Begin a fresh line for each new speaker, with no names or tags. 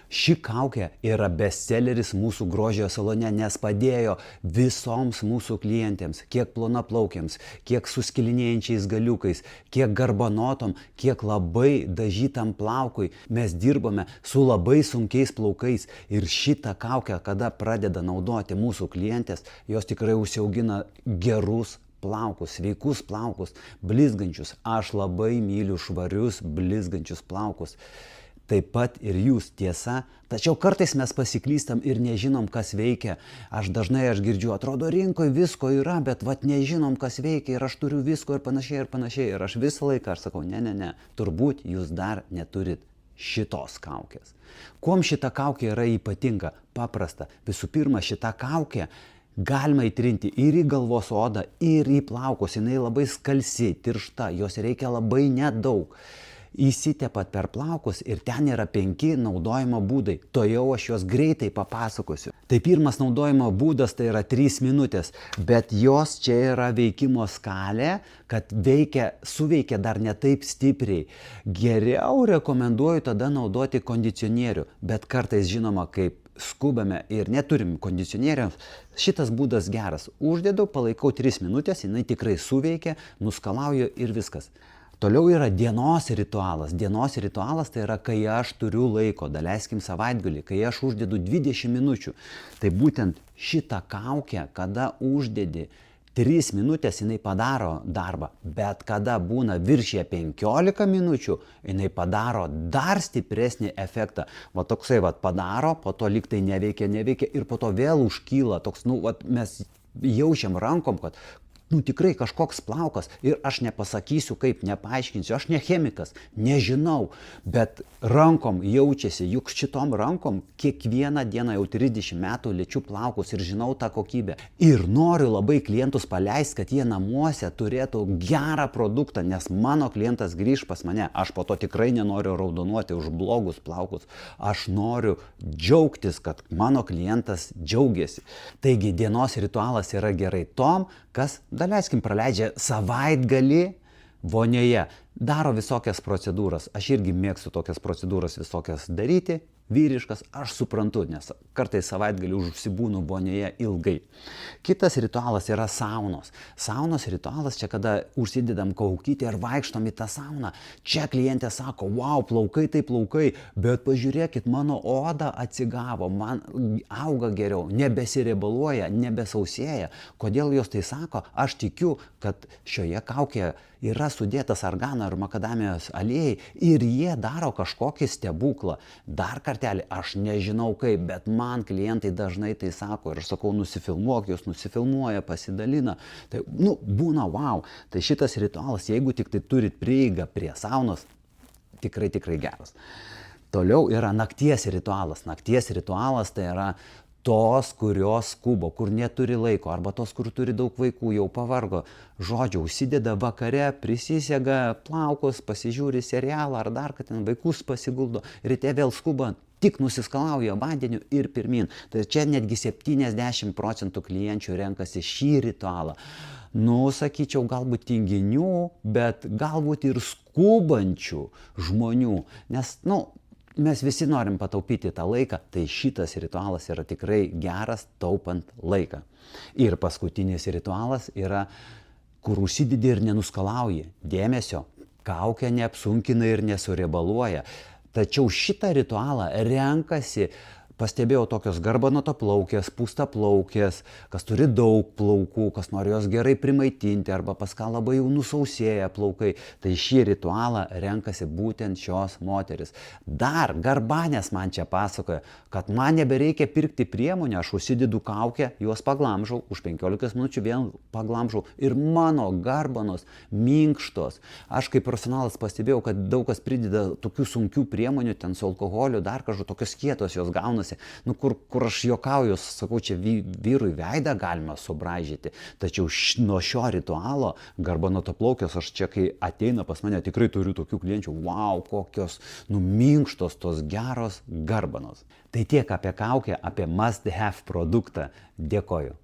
Ši kaukė yra bestselleris mūsų grožio salone, nes padėjo visoms mūsų klientėms, kiek plonaplaukiams, kiek su skilinėjančiais galiukais, kiek garbanotom, kiek labai dažytam plaukui. Mes dirbame su labai sunkiais plaukais ir šitą kaukę, kada pradeda naudoti mūsų klientės, jos tikrai užsiaugina gerus plaukus, sveikus plaukus, blizgančius. Aš labai myliu švarius, blizgančius plaukus. Taip pat ir jūs, tiesa, tačiau kartais mes pasiklystam ir nežinom, kas veikia. Aš girdžiu, atrodo, rinkoje visko yra, bet nežinom, kas veikia ir aš turiu visko ir panašiai. Ir aš visą laiką sakau, ne, turbūt jūs dar neturit šitos kaukės. Kuom šita kaukė yra ypatinga? Paprasta. Visų pirma, šita kaukė galima įtrinti ir į galvos odą, ir į plaukus. Jinai labai skalsi, tiršta, jos reikia labai nedaug. Įsitepat per plaukus ir ten yra 5 naudojimo būdai. Tojau aš juos greitai papasakosiu. Tai pirmas naudojimo būdas tai yra 3 minutės, bet jos čia yra veikimo skalė, kad suveikia dar ne taip stipriai. Geriau rekomenduoju tada naudoti kondicionierių, bet kartais žinoma, kaip skubame ir neturim kondicionieriaus, šitas būdas geras. Uždedu, palaikau 3 minutės, jinai tikrai suveikia, nuskalauju ir viskas. Toliau yra dienos ritualas. Dienos ritualas tai yra, kai aš turiu laiko, daleiskim savaitgalį, kai aš uždedu 20 minučių. Tai būtent šitą kaukę, kada uždedi 3 minutės, jinai padaro darbą, bet kada būna viršyje 15 minučių, jinai padaro dar stipresnį efektą. Toksai padaro, po to lyg tai neveikia ir po to vėl užkyla. Mes jaučiam rankom, kad tikrai kažkoks plaukas ir aš nepasakysiu kaip, nepaaiškinsiu, aš ne chemikas, nežinau, bet rankom jaučiasi, juk šitom rankom kiekvieną dieną jau 30 metų liečiu plaukus ir žinau tą kokybę. Ir noriu labai klientus paleisti, kad jie namuose turėtų gerą produktą, nes mano klientas grįž pas mane. Aš po to tikrai nenoriu raudonuoti už blogus plaukus. Aš noriu džiaugtis, kad mano klientas džiaugiasi. Taigi dienos ritualas yra gerai tom, kas, daleiskim, praleidžia savaitgalį vonioje, daro visokias procedūras. Aš irgi mėgstu tokias procedūras visokias daryti, vyriškas, aš suprantu, nes kartais savaitgalį užsibūnu vonioje ilgai. Kitas ritualas yra saunos. Saunos ritualas čia, kada užsidedam kaukytę ir vaikštom į tą sauną. Čia klientė sako, wow, plaukai tai plaukai, bet pažiūrėkit, mano oda atsigavo, man auga geriau, nebesiriebaluoja, nebesausėja. Kodėl jos tai sako? Aš tikiu, kad šioje kaukėje yra sudėtas argano ir makadamijos aliejai ir jie daro kažkokį stebuklą. Dar kartelį, aš nežinau kaip, bet man klientai dažnai tai sako ir aš sakau, nusifilmuok, jos nusifilmuoja, pasidalina. Tai, būna wow. Tai šitas ritualas, jeigu tik tai turit prieigą prie saunos, tikrai geras. Toliau yra nakties ritualas. Nakties ritualas tai yra tos, kurios skubo, kur neturi laiko, arba tos, kur turi daug vaikų, jau pavargo. Žodžiu, užsideda vakare, prisisega plaukus, pasižiūri serialą ar dar, kad ten vaikus pasiguldo, ryte vėl skuba, tik nusiskalauja vandeniu ir pirmin. Tai čia netgi 70% klienčių renkasi šį ritualą. Sakyčiau, galbūt tinginių, bet galbūt ir skubančių žmonių, nes, mes visi norim pataupyti tą laiką, tai šitas ritualas yra tikrai geras taupant laiką. Ir paskutinis ritualas yra, kur užsidedi ir nenuskalauji. Dėmesio, kaukė neapsunkina ir nesuriebaluoja. Tačiau šitą ritualą renkasi, pastebėjau, tokios garbanotaplaukės, pūstaplaukės, kas turi daug plaukų, kas nori jos gerai primaitinti arba pas ką labai jau nusausėja plaukai. Tai šį ritualą renkasi būtent šios moteris. Dar garbanės man čia pasakoja, kad man nebereikia pirkti priemonę, aš užsidedu kaukę, juos paglamžau, už 15 minučių vėl paglamžau ir mano garbanos minkštos. Aš kaip profesionalas pastebėjau, kad daug kas prideda tokių sunkių priemonių, ten su alkoholiu, dar kažkaip tokios kietos jos gaunasi. Kur aš juokauju, sakau, čia vyrui veidą galima subraižyti. Tačiau nuo šio ritualo garbanotaplaukės, aš čia, kai ateina pas mane, tikrai turiu tokių klienčių, wow, kokios minkštos tos geros garbanos. Tai tiek apie kaukę, apie must have produktą. Dėkoju.